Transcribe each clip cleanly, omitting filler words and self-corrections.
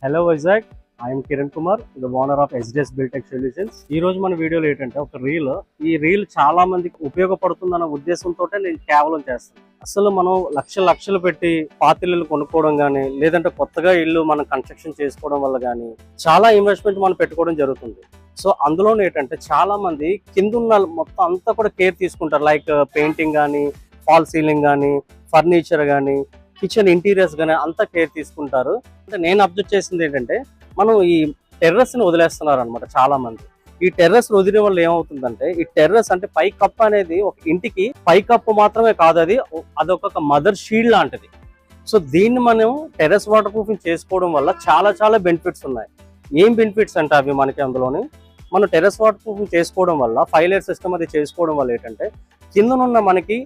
Hello Vizag, I'm Kiran Kumar, the owner of SDS Buildtech Solutions. ఈ రోజు మన వీడియోలో ఏంటంటే ఒక రీల్ చాలా మందికి ఉపయోగపడుతుందన్న ఉద్దేశంతో నేను కేవలం చేస్తాను. అసలు మనం లక్షలు పెట్టి పాతిళ్ళు కొనుక్కోవడం కానీ, లేదంటే కొత్తగా ఇల్లు మనం కన్స్ట్రక్షన్ చేసుకోవడం వల్ల కానీ చాలా ఇన్వెస్ట్మెంట్ మనం పెట్టుకోవడం జరుగుతుంది. సో అందులోనే ఏంటంటే చాలా మంది కిందున్న మొత్తం అంతా కూడా కేర్ తీసుకుంటారు. లైక్ పెయింటింగ్ కానీ, ఫాల్ సీలింగ్ కానీ, ఫర్నిచర్ కానీ, కిచెన్ ఇంటీరియర్స్ కానీ అంతా కేర్ తీసుకుంటారు. అంటే నేను అబ్జర్వ్ చేసింది ఏంటంటే మనం ఈ టెర్రస్ ని వదిలేస్తున్నారు అనమాట చాలా మంది. ఈ టెర్రస్ వదిలే వల్ల ఏమవుతుందంటే, ఈ టెర్రస్ అంటే పై కప్పు అనేది ఒక ఇంటికి పై కప్పు మాత్రమే కాదు, అదొక మదర్ షీల్డ్ లాంటిది. సో దీన్ని మనం టెర్రస్ వాటర్ ప్రూఫింగ్ చేసుకోవడం వల్ల చాలా బెనిఫిట్స్ ఉన్నాయి. ఏం బెనిఫిట్స్ అంటే అవి మనకి అందులోని మనం టెర్రస్ వాటర్ ప్రూఫింగ్ చేసుకోవడం వల్ల 5 లేయర్ సిస్టమ్ అది చేసుకోవడం వల్ల ఏంటంటే కిందనున్న మనకి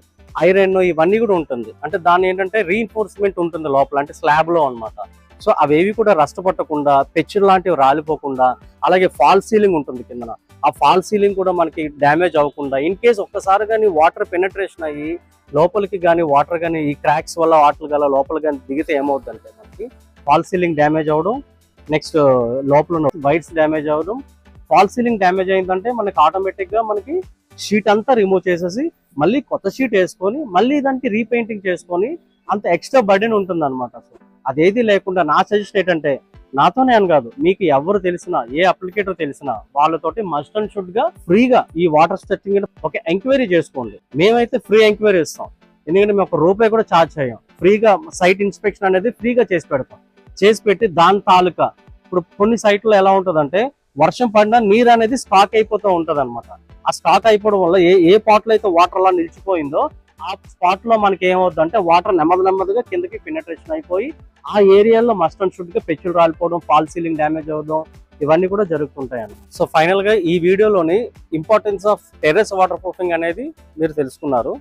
ఐరన్ ఇవన్నీ కూడా ఉంటుంది. అంటే దాని ఏంటంటే రీఎన్ఫోర్స్మెంట్ ఉంటుంది లోపల, అంటే స్లాబ్ లో అనమాట. సో అవేవి కూడా రస్ట్ పట్టకుండా, పెచ్చులు లాంటివి రాలిపోకుండా, అలాగే ఫాల్ సీలింగ్ ఉంటుంది కిందన. ఆ ఫాల్ సీలింగ్ కూడా మనకి డ్యామేజ్ అవ్వకుండా, ఇన్ కేస్ ఒక్కసారి కానీ వాటర్ పెనట్రేషన్ అయ్యి లోపలికి కానీ వాటర్ కానీ ఈ క్రాక్స్ వల్ల వాటర్ గల లోపల కానీ దిగితే ఏమవుతుందంటే మనకి ఫాల్ సీలింగ్ డ్యామేజ్ అవ్వడం, నెక్స్ట్ లోపల ఉన్న వైర్స్ డ్యామేజ్ అవ్వడం. ఫాల్ సీలింగ్ డ్యామేజ్ అయిందంటే మనకి ఆటోమేటిక్ గా మనకి షీట్ అంతా రిమూవ్ చేసేసి మళ్ళీ కొత్త షీట్ వేసుకొని మళ్ళీ దానికి రీపెయింటింగ్ చేసుకొని అంత ఎక్స్ట్రా బర్డెన్ ఉంటుంది అనమాట. అదేది లేకుండా నా సజెషన్ ఏంటంటే, నాతోనే అని కాదు, మీకు ఎవరు తెలిసినా, ఏ అప్లికేటర్ తెలిసినా వాళ్ళతోటి మస్ట్ అండ్ షుడ్ గా ఫ్రీగా ఈ వాటర్ స్ట్రక్చరింగ్ ఒక ఎంక్వైరీ చేసుకోండి. మేమైతే ఫ్రీ ఎంక్వైరీ ఇస్తాం, ఎందుకంటే మేము ₹1 కూడా ఛార్జ్ చేయం. ఫ్రీగా సైట్ ఇన్స్పెక్షన్ అనేది ఫ్రీగా చేసి పెడతాం. చేసి పెట్టి దాని తాలూకా ఇప్పుడు కొన్ని సైట్లో ఎలా ఉంటుందంటే, వర్షం పడినా నీరు అనేది స్టాక్ అయిపోతూ ఉంటది అనమాట. ఆ స్టాక్ అయిపోవడం వల్ల ఏ పాట్లో అయితే వాటర్ అలా నిలిచిపోయిందో ఆ స్పాట్ లో మనకి ఏమవుతుంది అంటే వాటర్ నెమ్మదిగా కిందకి పెనట్రేషన్ అయిపోయి ఆ ఏరియాలో మస్ట్ అండ్ షుడ్ గా పెచ్చులు రాలిపోవడం, ఫాల్ సీలింగ్ డ్యామేజ్ అవ్వడం ఇవన్నీ కూడా జరుగుతుంటాయండి. సో ఫైనల్ గా ఈ వీడియోలోని importance of terrace waterproofing అనేది మీరు తెలుసుకున్నారు.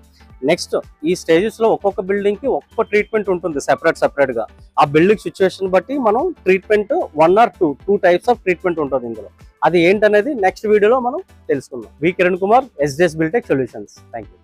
నెక్స్ట్ ఈ స్టేజెస్ లో ఒక్కొక్క బిల్డింగ్ కి ఒక్కొక్క ట్రీట్మెంట్ ఉంటుంది సెపరేట్ గా. ఆ బిల్డింగ్ సిచ్యువేషన్ బట్టి మనం treatment 1 or 2 types of treatment ఉంటుంది ఇందులో. అది ఏంటనేది నెక్స్ట్ వీడియోలో మనం తెలుసుకుందాం. V Kiran Kumar, SDS Buildtech Solutions. Thank you.